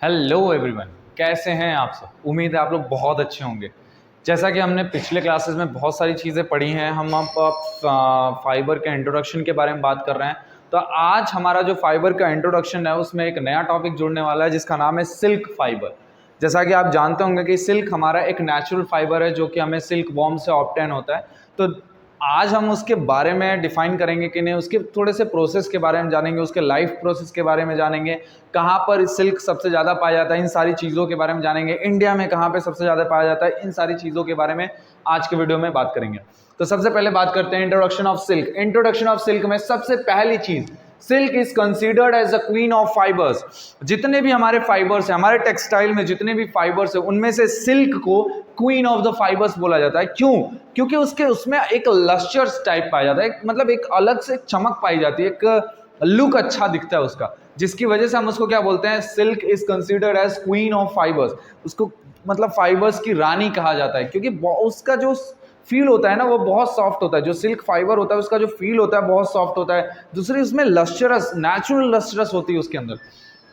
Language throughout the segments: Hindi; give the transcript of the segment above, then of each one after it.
हेलो एवरीवन, कैसे हैं आप सब। उम्मीद है आप लोग बहुत अच्छे होंगे। जैसा कि हमने पिछले क्लासेस में बहुत सारी चीज़ें पढ़ी हैं, हम अब फाइबर के इंट्रोडक्शन के बारे में बात कर रहे हैं। तो आज हमारा जो फाइबर का इंट्रोडक्शन है उसमें एक नया टॉपिक जुड़ने वाला है जिसका नाम है सिल्क फाइबर। जैसा कि आप जानते होंगे कि सिल्क हमारा एक नेचुरल फाइबर है जो कि हमें सिल्क वॉर्म से ऑब्टेन होता है। तो आज हम उसके बारे में डिफाइन करेंगे कि नहीं, उसके थोड़े से प्रोसेस के बारे में जानेंगे, उसके लाइफ प्रोसेस के बारे में जानेंगे, कहाँ पर सिल्क सबसे ज़्यादा पाया जाता है, इन सारी चीज़ों के बारे में जानेंगे। इंडिया में कहाँ पे सबसे ज़्यादा पाया जाता है, इन सारी चीज़ों के बारे में आज के वीडियो में बात करेंगे। तो सबसे पहले बात करते हैं introduction of silk. Introduction of silk में सबसे पहली चीज़, silk is considered as the queen of fibres. जितने भी हमारे फाइबर्स हैं, हमारे टेक्सटाइल में जितने भी फाइबर्स हैं, उनमें से सिल्क को क्वीन ऑफ द फाइबर्स बोला जाता है। क्यों? क्योंकि उसमें एक लस्चर्स टाइप पाया जाता है, मतलब एक अलग से चमक पाई जाती है, एक लुक अच्छा दिखता है उसका, जिसकी वजह से हम उसको क्या बोलते हैं, silk is considered as queen of fibres. उसको मतलब फाइबर्स की रानी कहा जाता है, क्योंकि उसका जो फील होता है ना वो बहुत सॉफ्ट होता है। जो सिल्क फाइबर होता है उसका जो फील होता है बहुत सॉफ्ट होता है। दूसरी उसमें लस्चरस, नेचुरल लस्चरस होती है उसके अंदर।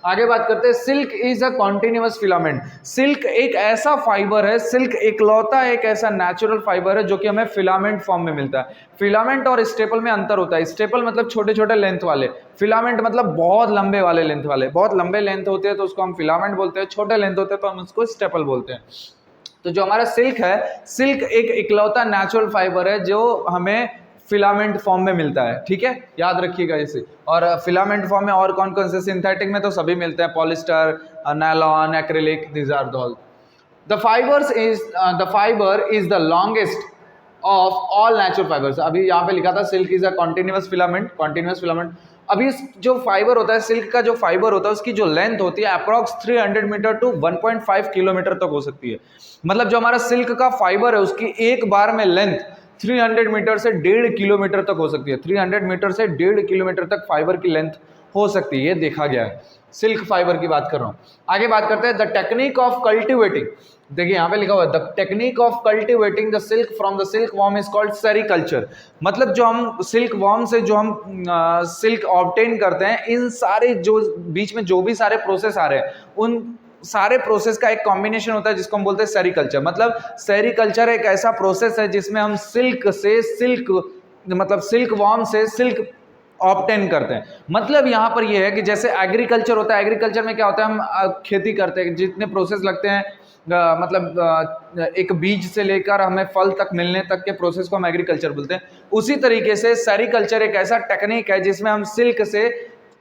आगे बात करते हैं, silk is a continuous filament. Silk एक ऐसा फाइबर है, सिल्क इकलौता एक ऐसा नेचुरल फाइबर है जो कि हमें फिलामेंट फॉर्म में मिलता है। फिलामेंट और स्टेपल में अंतर होता है। स्टेपल मतलब छोटे छोटे लेंथ वाले, फिलामेंट मतलब बहुत लंबे वाले लेंथ वाले। बहुत लंबे लेंथ होते हैं तो उसको हम फिलामेंट बोलते हैं, छोटे लेंथ होते हैं तो हम उसको स्टेपल बोलते हैं। तो जो हमारा सिल्क है, सिल्क एक इकलौता नेचुरल फाइबर है जो हमें फिलामेंट फॉर्म में मिलता है। ठीक है, याद रखिएगा इसे। और फिलामेंट फॉर्म में और कौन कौन से, सिंथेटिक में तो सभी मिलते हैं, polyester, nylon, acrylic, these are all. The fibre is the longest of all natural fibres. अभी यहाँ पे लिखा था silk is a continuous filament, continuous filament. अभी जो फाइबर होता है, सिल्क का जो फाइबर होता है, उसकी जो लेंथ होती है अप्रॉक्स 300 मीटर टू 1.5 किलोमीटर तक हो सकती है। मतलब जो हमारा सिल्क का फाइबर है उसकी एक बार में लेंथ 300 मीटर से 1.5 किलोमीटर तक हो सकती है। 300 मीटर से 1.5 किलोमीटर तक फाइबर की लेंथ हो सकती है, ये देखा गया है। सिल्क फाइबर की बात कर रहा हूं। आगे बात करते हैं द टेक्निक ऑफ कल्टिवेटिंग। देखिए यहाँ पे लिखा हुआ है, the technique of cultivating the silk from the silk worm is called sericulture. मतलब जो हम सिल्क वॉर्म से जो हम सिल्क ऑब्टेन करते हैं, इन सारे जो बीच में जो भी सारे प्रोसेस आ रहे हैं, उन सारे प्रोसेस का एक कॉम्बिनेशन होता है जिसको हम बोलते हैं सेरीकल्चर। मतलब सेरीकल्चर एक ऐसा प्रोसेस है जिसमें हम सिल्क से सिल्क, मतलब सिल्क वॉर्म से सिल्क ऑब्टेन करते हैं। मतलब यहाँ पर यह है कि जैसे एग्रीकल्चर होता है, एग्रीकल्चर में क्या होता है, हम खेती करते हैं, जितने प्रोसेस लगते हैं, मतलब एक बीज से लेकर हमें फल तक मिलने तक के प्रोसेस को हम एग्रीकल्चर बोलते हैं। उसी तरीके से सेरीकल्चर एक ऐसा टेक्निक है जिसमें हम सिल्क से,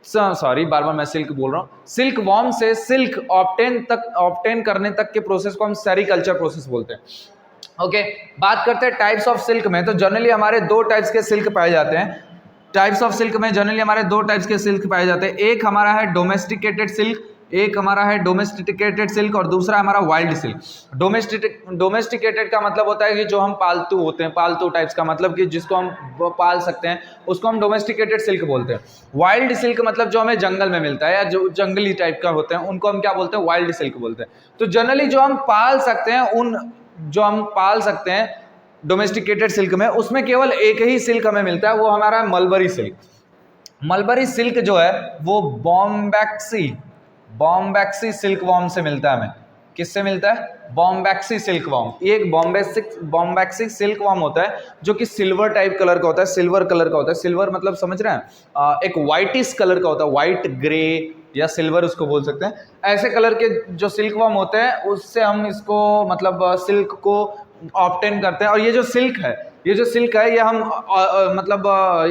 सॉरी बार बार मैं सिल्क बोल रहा हूँ, सिल्क वॉर्म से सिल्क ऑब्टेन करने तक के प्रोसेस को हम सेरीकल्चर प्रोसेस बोलते हैं। ओके, बात करते हैं टाइप्स ऑफ सिल्क में। तो जनरली हमारे दो टाइप्स के सिल्क पाए जाते हैं। टाइप्स ऑफ सिल्क में जनरली हमारे दो टाइप्स के सिल्क पाए जाते हैं। एक हमारा है डोमेस्टिकेटेड सिल्क, एक हमारा है डोमेस्टिकेटेड सिल्क, और दूसरा हमारा वाइल्ड सिल्क। डोमेस्टिकेटेड का मतलब होता है कि जो हम पालतू होते हैं, पालतू टाइप्स का, मतलब कि जिसको हम पाल सकते हैं, उसको हम डोमेस्टिकेटेड सिल्क बोलते हैं। वाइल्ड सिल्क मतलब जो हमें जंगल में मिलता है या जो जंगली टाइप का होते हैं, उनको हम क्या बोलते हैं, वाइल्ड सिल्क बोलते हैं। तो जनरली जो हम पाल सकते हैं, जो हम पाल सकते हैं डोमेस्टिकेटेड सिल्क में, उसमें केवल एक ही सिल्क हमें मिलता है, वो हमारा मलबरी सिल्क। मलबरी सिल्क जो है वो बॉम्बैक्सी सिल्क वॉर्म से मिलता है हमें। किससे मिलता है? बॉम्बैक्सी सिल्क वॉर्म। ये एक बॉम्बैक्सी सिल्क वॉर्म होता है जो कि सिल्वर टाइप कलर का होता है, सिल्वर कलर का होता है। सिल्वर मतलब समझ रहे हैं, एक व्हाइटिश कलर का होता है, व्हाइट ग्रे या सिल्वर उसको बोल सकते हैं। ऐसे कलर के जो सिल्क वॉर्म होते हैं उससे हम इसको मतलब सिल्क को ऑब्टेन करते हैं। और ये जो सिल्क है ये हम मतलब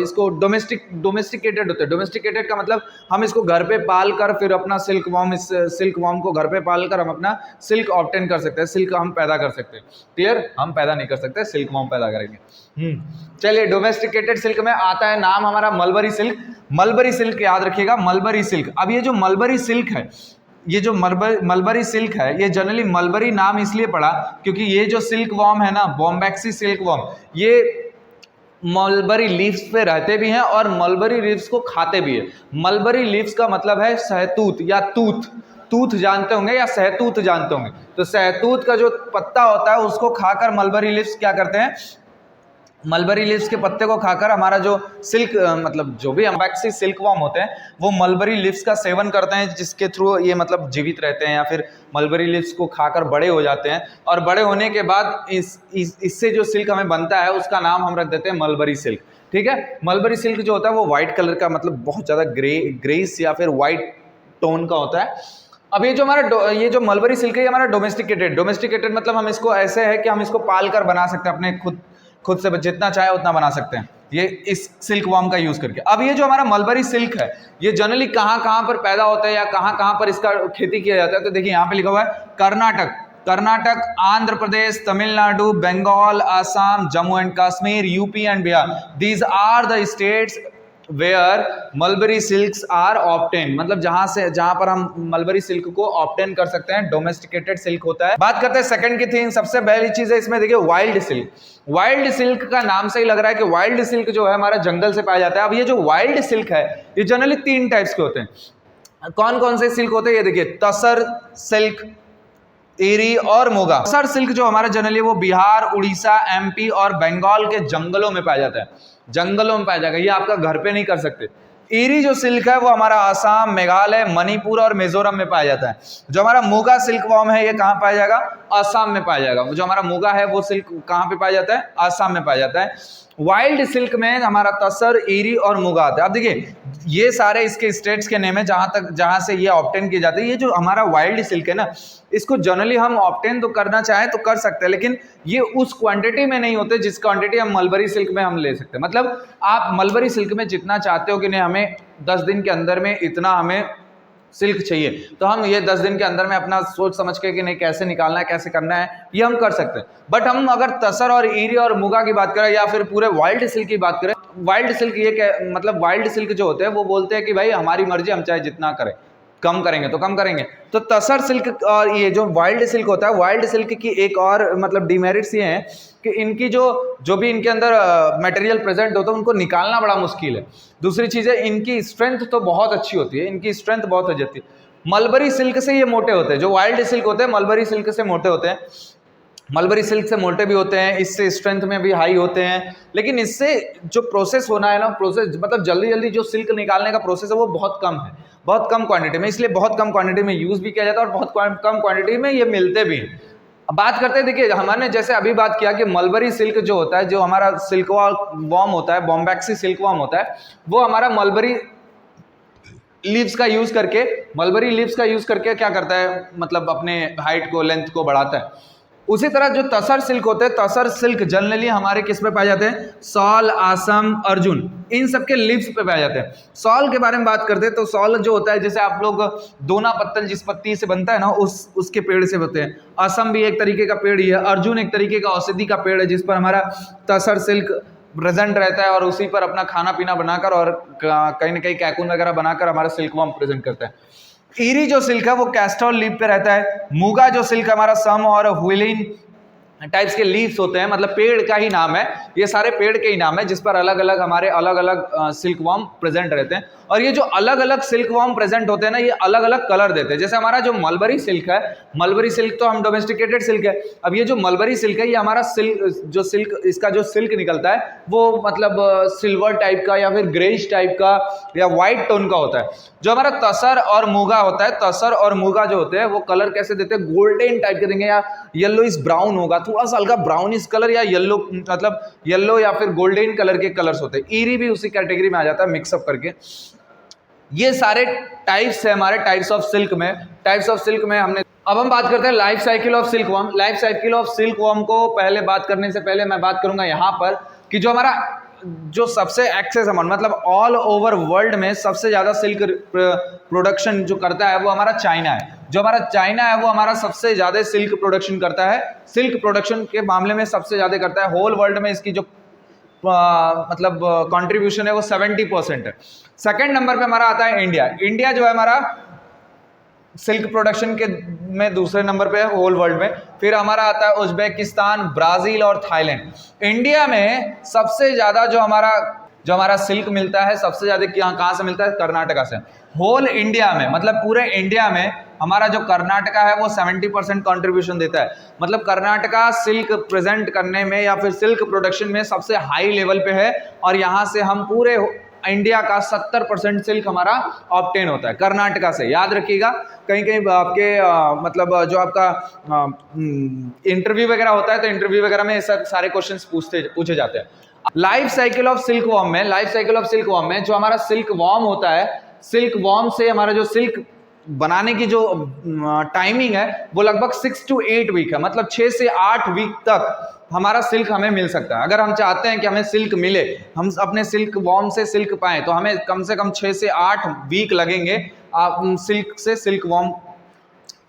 इसको डोमेस्टिकेटेड होते हैं। डोमेस्टिकेटेड का मतलब हम इसको घर पे पाल कर फिर अपना सिल्क वॉर्म को घर पे पाल कर हम अपना सिल्क ऑब्टेन कर सकते हैं, सिल्क हम पैदा कर सकते हैं। क्लियर? हम पैदा नहीं कर सकते, सिल्क वॉर्म पैदा करेंगे। चलिए, डोमेस्टिकेटेड सिल्क में आता है नाम हमारा मलबरी सिल्क। मलबरी सिल्क याद रखिएगा, मलबरी सिल्क। अब ये जो मलबरी सिल्क है, ये जो मलबरी सिल्क है, ये जनरली मलबरी नाम इसलिए पड़ा क्योंकि ये जो सिल्क वॉर्म है ना, बॉम्बैक्सी सिल्क वॉर्म, ये मलबरी लीव्स पे रहते भी हैं और मलबरी लीव्स को खाते भी है। मलबरी लीव्स का मतलब है सहतूत या तूत जानते होंगे या सहतूत जानते होंगे। तो सहतूत का जो पत्ता होता है उसको खाकर मलबरी लीव्स क्या करते हैं, मलबरी लीव्स के पत्ते को खाकर हमारा जो सिल्क मतलब जो भी अम्बैक्सी सिल्क वॉर्म होते हैं वो मलबरी लीव्स का सेवन करते हैं, जिसके थ्रू ये मतलब जीवित रहते हैं या फिर मलबरी लीव्स को खाकर बड़े हो जाते हैं। और बड़े होने के बाद इससे जो सिल्क हमें बनता है उसका नाम हम रख देते हैं मलबरी सिल्क। ठीक है, मलबरी सिल्क जो होता है वो व्हाइट कलर का, मतलब बहुत ज़्यादा ग्रेस या फिर व्हाइट टोन का होता है। अब ये जो हमारा ये जो मलबरी सिल्क है ये हमारा डोमेस्टिकेटेड मतलब हम इसको ऐसे है कि हम इसको पाल कर बना सकते हैं, अपने खुद से जितना चाहे उतना बना सकते हैं ये इस सिल्क वॉर्म का यूज करके। अब ये जो हमारा मलबरी सिल्क है ये जनरली कहाँ पर पैदा होता है या कहाँ पर इसका खेती किया जाता है, तो देखिए यहाँ पे लिखा हुआ है Karnataka, Andhra Pradesh, Tamil Nadu, Bengal, Assam, Jammu and Kashmir, UP and Bihar. These are the states where mulberry silks are obtain, मतलब जहां पर हम मलबरी सिल्क को ऑब्टेन कर सकते हैं, डोमेस्टिकेटेड सिल्क होता है। बात करते हैं सेकंड की थीम। सबसे पहली चीज है इसमें देखिए वाइल्ड सिल्क। वाइल्ड सिल्क का नाम से ही लग रहा है कि वाइल्ड सिल्क जो है हमारा जंगल से पाया जाता है। अब ये जो वाइल्ड सिल्क है ये जनरली 3 टाइप्स के होते हैं। कौन कौन से सिल्क होते हैं ये देखिए, तसर सिल्क, एरी और मोगा। तसर सिल्क जो हमारा जनरली वो बिहार, उड़ीसा, एमपी और बंगाल के जंगलों में पाया जाता है, जंगलों में पाया जाएगा, ये आपका घर पे नहीं कर सकते। एरी जो सिल्क है वो हमारा आसाम, मेघालय, मणिपुर और मिजोरम में पाया जाता है। जो हमारा मोगा सिल्क वॉर्म है ये कहाँ पाया जाएगा, आसाम में पाया जाएगा। जो हमारा मोगा है वो सिल्क कहाँ पे पाया जाता है, आसाम में पाया जाता है। वाइल्ड सिल्क में हमारा तसर, एरी और मोगा आता है। अब देखिए ये सारे इसके स्टेट्स के नेम है जहां से ये ऑब्टेन की जाती है। ये जो हमारा वाइल्ड सिल्क है ना, इसको जनरली हम ऑब्टेन तो करना चाहें तो कर सकते हैं, लेकिन ये उस क्वांटिटी में नहीं होते जिस क्वांटिटी हम मलबरी सिल्क में हम ले सकते हैं। मतलब आप मलबरी सिल्क में जितना चाहते हो कि नहीं हमें 10 दिन के अंदर में इतना हमें सिल्क चाहिए, तो हम ये 10 दिन के अंदर में अपना सोच समझ के कि नहीं कैसे निकालना है, कैसे करना है, ये हम कर सकते हैं। बट हम अगर तसर और एरी और मुगा की बात करें या फिर पूरे वाइल्ड सिल्क की बात करें, वाइल्ड सिल्क ये मतलब वाइल्ड सिल्क जो होते हैं वो बोलते हैं कि भाई हमारी मर्जी, हम चाहे जितना करें, कम करेंगे तो कम करेंगे। तो तसर सिल्क और ये जो वाइल्ड सिल्क होता है, वाइल्ड सिल्क की एक और मतलब डिमेरिट्स ये हैं कि इनकी जो भी इनके अंदर मटेरियल प्रेजेंट होता है उनको निकालना बड़ा मुश्किल है। दूसरी चीज़ है इनकी स्ट्रेंथ तो बहुत अच्छी होती है, इनकी स्ट्रेंथ बहुत हो जाती है। मलबरी सिल्क से ये मोटे होते हैं, जो वाइल्ड सिल्क होते हैं मलबरी सिल्क से मोटे होते हैं। मलबरी सिल्क से मोटे भी होते हैं, इससे स्ट्रेंथ में भी हाई होते हैं, लेकिन इससे जो प्रोसेस होना है ना, प्रोसेस मतलब जल्दी जल्दी जो सिल्क निकालने का प्रोसेस है वो बहुत कम है, बहुत कम क्वांटिटी में, इसलिए बहुत कम क्वांटिटी में यूज़ भी किया जाता है और बहुत कम क्वांटिटी में ये मिलते भी हैं। अब बात करते हैं, देखिए हमने जैसे अभी बात किया कि मलबरी सिल्क जो होता है, जो हमारा सिल्क वॉर्म होता है, बॉम्बैक्सी सिल्क वॉर्म होता है, वो हमारा मलबरी लीव्स का यूज़ करके, मलबरी लीव्स का यूज़ करके क्या करता है, मतलब अपने हाइट को, लेंथ को बढ़ाता है। उसी तरह जो तसर सिल्क होते हैं, तसर सिल्क जनरली हमारे किस पे पाए जाते हैं, सॉल, आसम, अर्जुन, इन सब के लीव्स पे पाए जाते हैं। सॉल के बारे में बात करते हैं तो सॉल जो होता है, जैसे आप लोग दोना पत्तल जिस पत्ती से बनता है ना, उसके पेड़ से होते हैं। असम भी एक तरीके का पेड़ ही है। अर्जुन एक तरीके का औषधि का पेड़ है जिस पर हमारा तसर सिल्क प्रेजेंट रहता है और उसी पर अपना खाना पीना बनाकर और कहीं ना कहीं कैकून वगैरह बनाकर हमारा सिल्क वॉर्म प्रेजेंट करता है। ईरी जो सिल्क है वो कैस्टर लीफ पे रहता है। मूगा जो सिल्क हमारा सम और व्हिलिन टाइप्स के लीव्स होते हैं, मतलब पेड़ का ही नाम है, ये सारे पेड़ के ही नाम है जिस पर अलग अलग हमारे अलग अलग सिल्क वॉर्म प्रेजेंट रहते हैं। और ये जो अलग अलग सिल्क वॉर्म प्रेजेंट होते हैं ना, ये अलग अलग कलर देते हैं। जैसे हमारा जो मलबरी सिल्क है, मलबरी सिल्क तो हम डोमेस्टिकेटेड सिल्क है। अब ये जो मलबरी सिल्क है ये हमारा सिल्क इसका जो सिल्क निकलता है वो मतलब सिल्वर टाइप का या फिर ग्रेइश टाइप का या व्हाइट टोन का होता है। जो हमारा तसर और मूगा होता है, तसर और मूगा जो होते हैं वो कलर कैसे देते हैं, गोल्डन टाइप के देंगे या येलोइश ब्राउन होगा, थोड़ा सा हल्का ब्राउनिश कलर या येलो, मतलब येलो या फिर गोल्डन कलर के कलर्स होते हैं। ईरी भी उसी कैटेगरी में आ जाता है मिक्सअप करके। ये सारे टाइप्स है हमारे टाइप्स ऑफ सिल्क में। टाइप्स ऑफ सिल्क में हमने, अब हम बात करते हैं life cycle of silk worm. Life cycle of silk worm को पहले बात करने से पहले मैं बात करूंगा यहाँ पर कि जो हमारा जो सबसे एक्सेस अमाउंट, मतलब ऑल ओवर वर्ल्ड में सबसे ज़्यादा सिल्क प्रोडक्शन जो करता है वो हमारा चाइना है। जो हमारा चाइना है वो हमारा सबसे ज़्यादा सिल्क प्रोडक्शन करता है, सिल्क प्रोडक्शन के मामले में सबसे ज़्यादा करता है। होल वर्ल्ड में इसकी जो मतलब कंट्रीब्यूशन है वो 70% है। सेकंड नंबर पे हमारा आता है इंडिया। इंडिया जो है हमारा सिल्क प्रोडक्शन के में दूसरे नंबर पे है होल वर्ल्ड में। फिर हमारा आता है उज्बेकिस्तान, ब्राजील और थाईलैंड। इंडिया में सबसे ज़्यादा जो हमारा सिल्क मिलता है, सबसे ज़्यादा कहाँ से मिलता है, कर्नाटका से। होल इंडिया में, मतलब पूरे इंडिया में हमारा जो कर्नाटका है वो 70% कंट्रीब्यूशन देता है। मतलब कर्नाटका सिल्क प्रेजेंट करने में या फिर सिल्क प्रोडक्शन में सबसे हाई लेवल पे है, और यहाँ से हम पूरे इंडिया का 70% सिल्क हमारा ऑब्टेन होता है कर्नाटका से। याद रखिएगा, कहीं कहीं आपके मतलब जो आपका इंटरव्यू वगैरह होता है तो इंटरव्यू वगैरह में सब सारे क्वेश्चंस पूछे जाते हैं। Life cycle of silkworm में, life cycle of silkworm में जो हमारा सिल्क वॉर्म होता है, सिल्क वॉर्म से हमारा जो सिल्क बनाने की जो टाइमिंग है वो लगभग 6 to 8 वीक है। मतलब 6 से 8 वीक तक हमारा सिल्क हमें मिल सकता है। अगर हम चाहते हैं कि हमें सिल्क मिले, हम अपने सिल्क वॉर्म से सिल्क पाएं, तो हमें कम से कम 6 से 8 वीक लगेंगे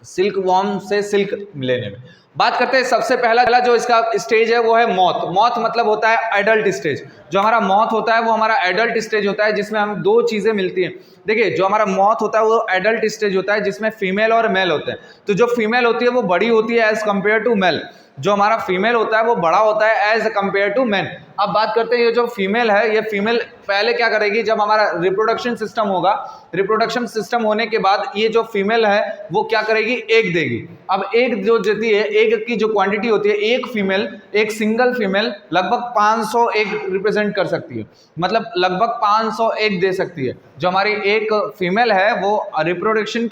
सिल्क वॉर्म से सिल्क लेने में। बात करते हैं सबसे पहला जो इसका स्टेज है वो है मॉथ। मॉथ मतलब होता है एडल्ट स्टेज। जो हमारा मॉथ होता है वो हमारा एडल्ट स्टेज होता है, जिसमें हम दो चीजें मिलती हैं। देखिए, जो हमारा मॉथ होता है वो एडल्ट स्टेज होता है जिसमें फीमेल और मेल होते हैं। तो जो फीमेल होती है वो बड़ी होती है एज कंपेयर टू मेल। जो हमारा फीमेल होता है वो बड़ा होता है एज कंपेयर टू मेन। अब बात करते हैं ये जो फीमेल है, ये फीमेल पहले क्या करेगी, जब हमारा रिप्रोडक्शन सिस्टम होगा, रिप्रोडक्शन सिस्टम होने के बाद ये जो फीमेल है वो क्या करेगी, एग देगी। अब एग जो देती है, एग की जो क्वांटिटी होती है, एक फीमेल, एक सिंगल फीमेल लगभग 500 एग रिप्रेजेंट कर सकती है। मतलब लगभग 500 एग दे सकती है। जो हमारी एक फीमेल है वो रिप्रोडक्शन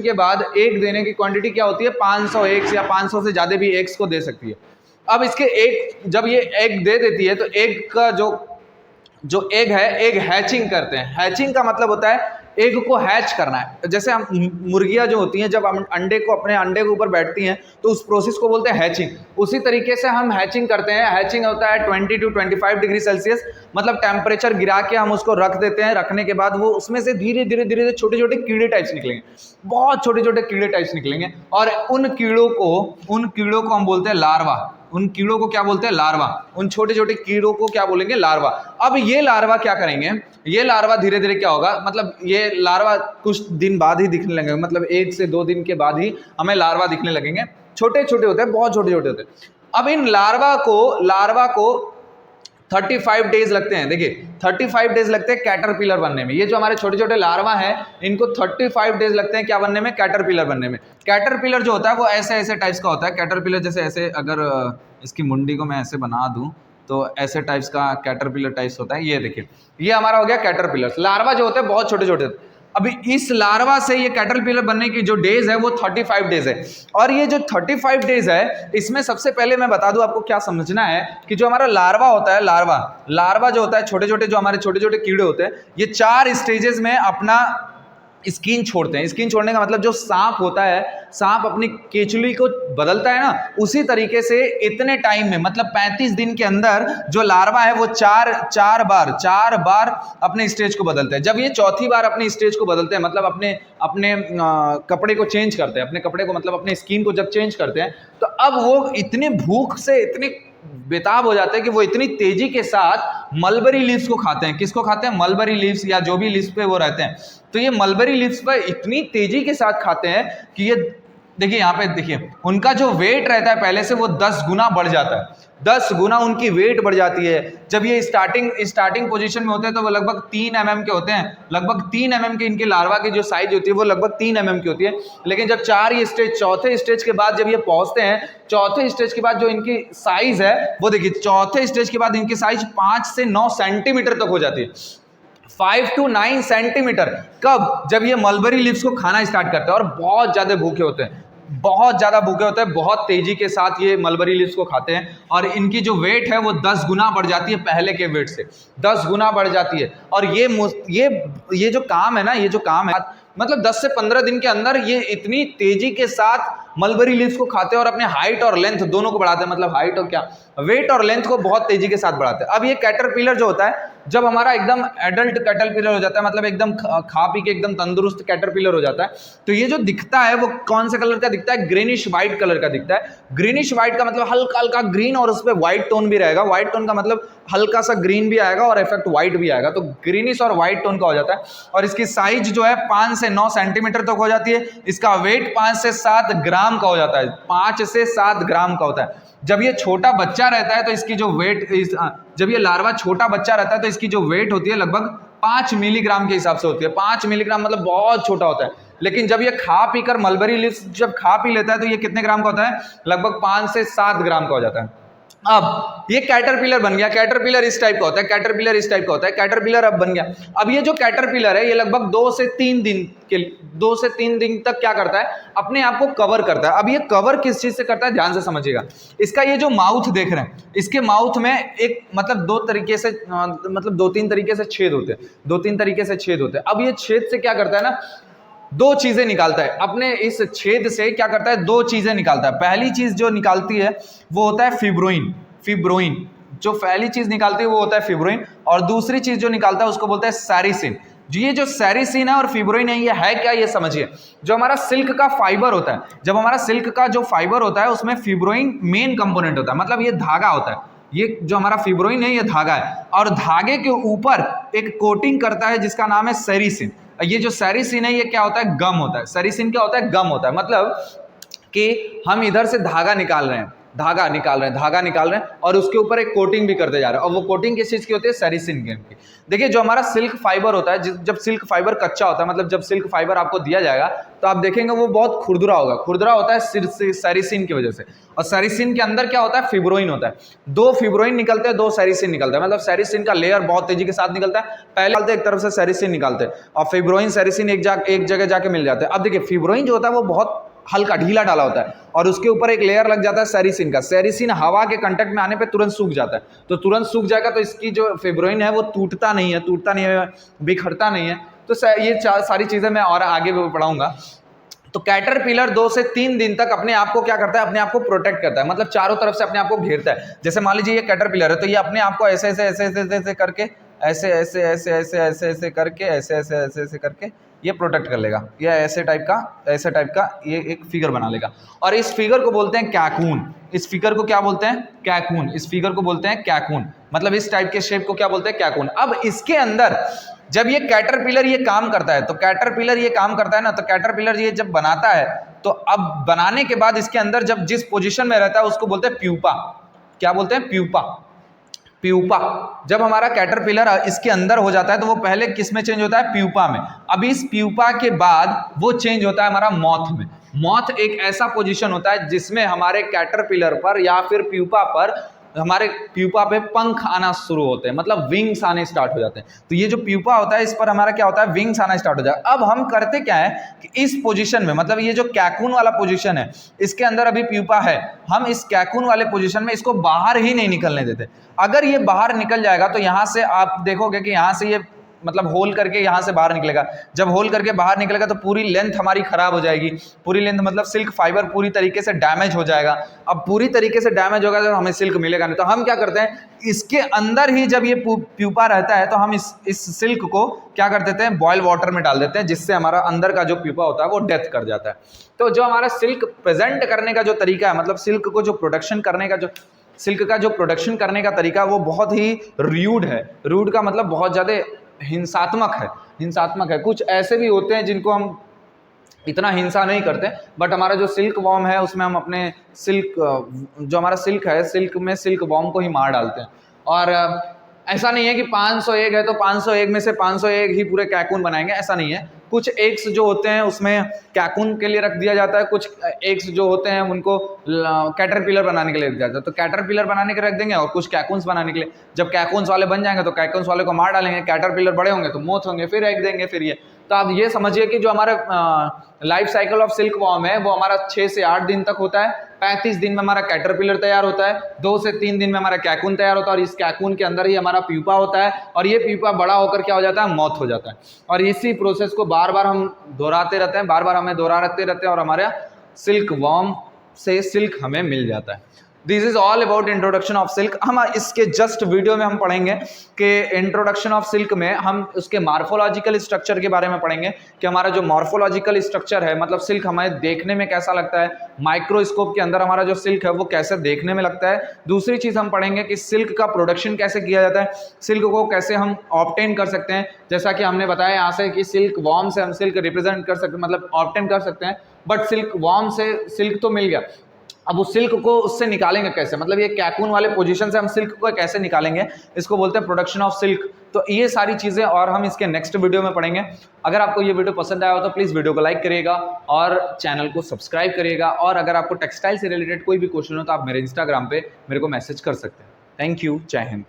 के बाद एग देने की क्वांटिटी क्या होती है, 500 एग्स या 500 से ज्यादा भी एग्स को दे सकती है। अब इसके एग, जब ये एग दे देती है तो एग का जो एग है, एग हैचिंग करते हैं। हैचिंग का मतलब होता है एग को हैच करना है। जैसे हम मुर्गियां जो होती हैं जब हम अपने अंडे के ऊपर बैठती हैं तो उस प्रोसेस को बोलते हैं हैचिंग। उसी तरीके से हम हैचिंग करते हैं। हैचिंग होता है 20 to 25 डिग्री सेल्सियस। मतलब टेम्परेचर गिरा के हम उसको रख देते हैं। रखने के बाद वो उसमें से धीरे धीरे छोटे छोटे कीड़े टाइप्स निकलेंगे, बहुत छोटे छोटे कीड़े टाइप्स निकलेंगे, और उन कीड़ों को हम बोलते हैं लार्वा। उन कीड़ों को क्या बोलते हैं, लार्वा। उन छोटे छोटे कीड़ों को क्या बोलेंगे, लार्वा। अब ये लार्वा क्या करेंगे, ये लार्वा धीरे धीरे क्या होगा, मतलब ये लार्वा कुछ दिन बाद ही दिखने लगेंगे। मतलब 1 से 2 दिन के बाद ही हमें लार्वा दिखने लगेंगे। छोटे छोटे होते हैं, बहुत छोटे छोटे होते हैं। अब इन लार्वा को 35 डेज लगते हैं। देखिए 35 डेज लगते हैं कैटरपिलर बनने में। ये जो हमारे छोटे छोटे लार्वा हैं इनको 35 डेज लगते हैं क्या बनने में, कैटरपिलर बनने में। कैटरपिलर जो होता है वो ऐसे टाइप्स का होता है। कैटरपिलर जैसे ऐसे, अगर इसकी मुंडी को मैं ऐसे बना दूं तो ऐसे टाइप्स का कैटरपिलर टाइप्स होता है। ये देखिए, ये हमारा हो गया कैटरपिलर। लार्वा जो होते हैं बहुत छोटे छोटे। अभी इस लार्वा से ये कैटरपिलर बनने की जो डेज है वो 35 डेज है। और ये जो 35 डेज है, इसमें सबसे पहले मैं बता दूं आपको क्या समझना है कि जो हमारा लार्वा होता है, लार्वा जो होता है, छोटे छोटे जो हमारे छोटे छोटे कीड़े होते हैं, ये 4 स्टेजेस में अपना स्किन छोड़ते हैं। स्किन छोड़ने का मतलब जो सांप होता है, सांप अपनी केचुली को बदलता है ना, उसी तरीके से इतने टाइम में, मतलब 35 दिन के अंदर जो लार्वा है वो चार बार अपने स्टेज को बदलते हैं। जब ये चौथी बार अपने स्टेज को बदलते हैं, मतलब अपने कपड़े को चेंज करते हैं, अपने कपड़े को मतलब अपने स्किन को जब चेंज करते हैं, तो अब वो इतने भूख से इतने बेताब हो जाते हैं कि वो इतनी तेजी के साथ मलबरी लीव्स को खाते हैं। किसको खाते हैं, मलबरी लीव्स, या जो भी लीव्स पे वो रहते हैं। तो ये मलबरी लीव्स पर इतनी तेजी के साथ खाते हैं कि ये देखिए, यहाँ पे देखिए, उनका जो वेट रहता है पहले से वो 10 गुना बढ़ जाता है। 10 गुना उनकी वेट बढ़ जाती है। जब ये स्टार्टिंग पोजीशन में होते हैं तो वो लगभग 3 mm के होते हैं। लगभग 3 mm के इनके लार्वा की जो साइज होती है वो लगभग 3 mm की होती है। लेकिन जब चौथे स्टेज के बाद जब ये पहुंचते हैं, चौथे स्टेज के बाद जो इनकी साइज है वो देखिए, चौथे स्टेज के बाद इनकी साइज 5 से 9 सेंटीमीटर तक हो जाती है। 5 to 9 सेंटीमीटर। कब, जब ये मलबरी लीव्स को खाना स्टार्ट करते हैं और बहुत ज्यादा भूखे होते हैं, बहुत तेजी के साथ ये मलबरी लीव्स को खाते हैं। और इनकी जो वेट है वो 10 गुना बढ़ जाती है, पहले के वेट से 10 गुना बढ़ जाती है। और ये जो काम है ना, ये जो काम है, मतलब 10 से 15 दिन के अंदर ये इतनी तेजी के साथ मलबरी लीव्स को खाते हैं और अपने हाइट और लेंथ दोनों को बढ़ाते हैं। मतलब हाइट और क्या, वेट और लेंथ को बहुत तेजी के साथ बढ़ाते हैं। अब ये कैटरपिलर जो होता है, जब हमारा एकदम एडल्ट कैटरपिलर हो जाता है, मतलब एकदम खा पी के एकदम तंदुरुस्त कैटरपिलर हो जाता है, तो ये जो दिखता है वो कौन से कलर का दिखता है, ग्रीनिश व्हाइट कलर का दिखता है। ग्रीनिश व्हाइट का मतलब हल्का हल्का ग्रीन और उस पर व्हाइट टोन भी रहेगा। व्हाइट टोन का मतलब हल्का सा ग्रीन भी आएगा और इफेक्ट व्हाइट भी आएगा। तो ग्रीनिश और व्हाइट टोन का हो जाता है। और इसकी साइज जो है 5 से 9 सेंटीमीटर तक हो जाती है। इसका वेट 5 से 7 ग्राम का हो जाता है। 5 से 7 ग्राम का होता है। जब ये छोटा बच्चा रहता है तो इसकी जो वेट, जब ये लार्वा छोटा बच्चा रहता है तो इसकी जो वेट होती है लगभग 5 मिलीग्राम के हिसाब से होती है। 5 मिलीग्राम मतलब बहुत छोटा होता है, लेकिन जब ये खा पीकर मलबरी लीव्स जब खा पी लेता है तो ये कितने ग्राम का होता है? लगभग 5 से 7 ग्राम का हो जाता है। अब ये कैटरपिलर बन गया। कैटरपिलर इस टाइप का होता है, कैटरपिलर इस टाइप का होता है, कैटरपिलर अब बन गया। अब ये जो कैटरपिलर है ये लगभग 2 से 3 दिन तक क्या करता है? अपने आप को कवर करता है। अब ये कवर किस चीज से करता है, ध्यान से समझिएगा। इसका ये जो माउथ देख रहे हैं, इसके माउथ में एक मतलब 2-3 तरीके से छेद होते हैं, 2-3 तरीके से छेद होते हैं। अब ये छेद से क्या करता है ना, 2 चीजें निकालता है। अपने इस छेद से क्या करता है? 2 चीजें निकालता है। पहली चीज जो निकालती है वो होता है फिब्रोइन। जो पहली चीज निकालती है वो होता है फिब्रोइन, और दूसरी चीज जो निकालता है उसको बोलते हैं सैरिसिन। ये जो सैरिसिन है और फिब्रोइन है, ये है क्या, ये समझिए। जो हमारा सिल्क का फाइबर होता है, जब हमारा सिल्क का जो फाइबर होता है उसमें फिब्रोइन मेन कंपोनेंट होता है, मतलब ये धागा होता है। ये जो हमारा फिब्रोइन है ये धागा है, और धागे के ऊपर एक कोटिंग करता है जिसका नाम है सैरिसिन। ये जो सैरिसिन है ये क्या होता है? गम होता है। सैरिसिन क्या होता है? गम होता है। मतलब कि हम इधर से धागा निकाल रहे हैं और उसके ऊपर एक कोटिंग भी करते जा रहे हैं, और वो कोटिंग किस चीज की होती है? सैरिसिन की। देखिए जो हमारा सिल्क फाइबर होता है, जब सिल्क फाइबर कच्चा होता है, मतलब जब सिल्क फाइबर आपको दिया जाएगा तो आप देखेंगे वो बहुत खुरदुरा होगा। खुरदुरा होता है सैरिसिन की वजह से, और सैरिसिन के अंदर क्या होता है? फिब्रोइन होता है। 2 फिब्रोइन निकलते हैं, 2 सैरिसिन निकलता है। मतलब सैरिसिन का लेयर बहुत तेजी के साथ निकलता है। पहले एक तरफ से सैरिसिन निकालते हैं और फिब्रोइन सैरिसिन एक जगह जाके मिल जाते हैं। अब देखिए फिब्रोइन जो होता है वो बहुत हल्का ढीला डाला होता है, और उसके ऊपर एक लेयर लग जाता है सैरिसिन का। सैरिसिन हवा के कांटेक्ट में आने पे तुरंत सूख जाता है, तो तुरंत सूख जाएगा तो इसकी जो फिब्रोइन है वो टूटता नहीं है, बिखरता नहीं है। तो ये सारी चीजें मैं और आगे भी पढ़ाऊंगा। तो कैटरपिलर 2 से 3 दिन तक अपने आप को क्या करता है? अपने आप को प्रोटेक्ट करता है, मतलब चारों तरफ से अपने आप को घेरता है। जैसे मान लीजिए ये कैटरपिलर है, तो ये अपने आप को ऐसे करके ऐसे करके ये प्रोटेक्ट कर लेगा। ये ऐसे टाइप का ये एक फिगर बना लेगा, और इस फिगर को बोलते हैं कैकून। इस फिगर को क्या बोलते हैं? कैकून। इस फिगर को बोलते हैं कैकून, मतलब इस टाइप के शेप को क्या बोलते हैं? कैकून। अब इसके अंदर जब ये कैटरपिलर ये काम करता है, तो कैटरपिलर ये काम करता है ना, तो कैटरपिलर ये जब बनाता है, तो अब बनाने के बाद इसके अंदर जब जिस पोजीशन में रहता है उसको बोलते हैं प्यूपा। क्या बोलते हैं? प्यूपा। जब हमारा कैटरपिलर इसके अंदर हो जाता है तो वो पहले किस में चेंज होता है? प्यूपा में। अब इस प्यूपा के बाद वो चेंज होता है हमारा मॉथ में। मॉथ एक ऐसा पोजीशन होता है जिसमें हमारे कैटरपिलर पर या फिर प्यूपा पर, हमारे प्यूपा पे पंख आना शुरू होते हैं, मतलब विंग्स आने स्टार्ट हो जाते हैं। तो ये जो प्यूपा होता है इस पर हमारा क्या होता है? विंग्स आना स्टार्ट हो जाता है। अब हम करते क्या है कि इस पोजीशन में, मतलब ये जो कैकून वाला पोजीशन है, इसके अंदर अभी प्यूपा है, हम इस कैकून वाले पोजीशन में इसको बाहर ही नहीं निकलने देते। अगर ये बाहर निकल जाएगा तो यहां से आप देखोगे कि यहां से ये मतलब होल करके यहां से बाहर निकलेगा। जब होल करके बाहर निकलेगा तो पूरी लेंथ हमारी खराब हो जाएगी। पूरी लेंथ मतलब सिल्क फाइबर पूरी तरीके से डैमेज हो जाएगा। अब पूरी तरीके से डैमेज होगा तो हमें सिल्क मिलेगा नहीं। तो हम क्या करते हैं, इसके अंदर ही जब ये प्यूपा रहता है तो हम इस सिल्क को क्या कर देते हैं? बॉयल वाटर में डाल देते हैं, जिससे हमारा अंदर का जो प्यूपा होता है वो डेथ कर जाता है। तो जो हमारा सिल्क प्रेजेंट करने का जो तरीका है, मतलब सिल्क का जो प्रोडक्शन करने का तरीका वो बहुत ही रूड है। रूड का मतलब बहुत ज़्यादा हिंसात्मक है। कुछ ऐसे भी होते हैं जिनको हम इतना हिंसा नहीं करते, बट हमारा जो सिल्क वॉर्म है उसमें हम अपने जो हमारा सिल्क है, सिल्क में सिल्क वॉर्म को ही मार डालते हैं। और ऐसा नहीं है कि 500 एग है तो 500 एग में से 500 एग ही पूरे कैकून बनाएंगे, ऐसा नहीं है। कुछ एग्स जो होते हैं उसमें कैकून के लिए रख दिया जाता है, कुछ एग्स जो होते हैं उनको कैटरपिलर बनाने के लिए रख दिया जाता है। तो कैटरपिलर बनाने के रख देंगे और कुछ कैकून्स बनाने के लिए। जब कैकून्स वाले बन जाएंगे तो कैकून्स वाले को मार डालेंगे, कैटरपिलर बड़े होंगे तो मोथ होंगे, फिर एग देंगे, फिर ये। तो आप ये समझिए कि जो हमारा life cycle of silk worm है वो हमारा 6 से 8 दिन तक होता है। 35 दिन में हमारा कैटरपिलर तैयार होता है, 2 से 3 दिन में हमारा कैकून तैयार होता है, और इस कैकून के अंदर ही हमारा प्यूपा होता है, और ये प्यूपा बड़ा होकर क्या हो जाता है? मौत हो जाता है। और इसी प्रोसेस को बार बार हम दोहराते रहते हैं, और हमारे सिल्क वॉर्म से सिल्क हमें मिल जाता है। This is all about introduction of silk. हम इसके जस्ट वीडियो में हम पढ़ेंगे कि इंट्रोडक्शन ऑफ सिल्क में हम उसके मॉर्फोलॉजिकल स्ट्रक्चर के बारे में पढ़ेंगे कि हमारा जो मॉर्फोलॉजिकल स्ट्रक्चर है, मतलब सिल्क हमें देखने में कैसा लगता है, माइक्रोस्कोप के अंदर हमारा जो सिल्क है वो कैसे देखने में लगता है। दूसरी चीज हम पढ़ेंगे कि सिल्क का प्रोडक्शन कैसे किया जाता है, सिल्क को कैसे हम ऑब्टेन कर सकते हैं। जैसा कि हमने बताया यहाँ से कि सिल्क वॉर्म से हम सिल्क रिप्रेजेंट कर सकते हैं, मतलब ऑब्टेन कर सकते हैं, बट सिल्क वॉर्म से सिल्क तो मिल गया, अब उस सिल्क को उससे निकालेंगे कैसे, मतलब ये कैकून वाले पोजीशन से हम सिल्क को कैसे निकालेंगे, इसको बोलते हैं प्रोडक्शन ऑफ सिल्क। तो ये सारी चीज़ें और हम इसके नेक्स्ट वीडियो में पढ़ेंगे। अगर आपको ये वीडियो पसंद आया हो तो प्लीज़ वीडियो को लाइक करिएगा और चैनल को सब्सक्राइब करिएगा, और अगर आपको टेक्सटाइल से रिलेटेड कोई भी क्वेश्चन हो तो आप मेरे इंस्टाग्राम पे मेरे को मैसेज कर सकते हैं। थैंक यू, जय हिंद।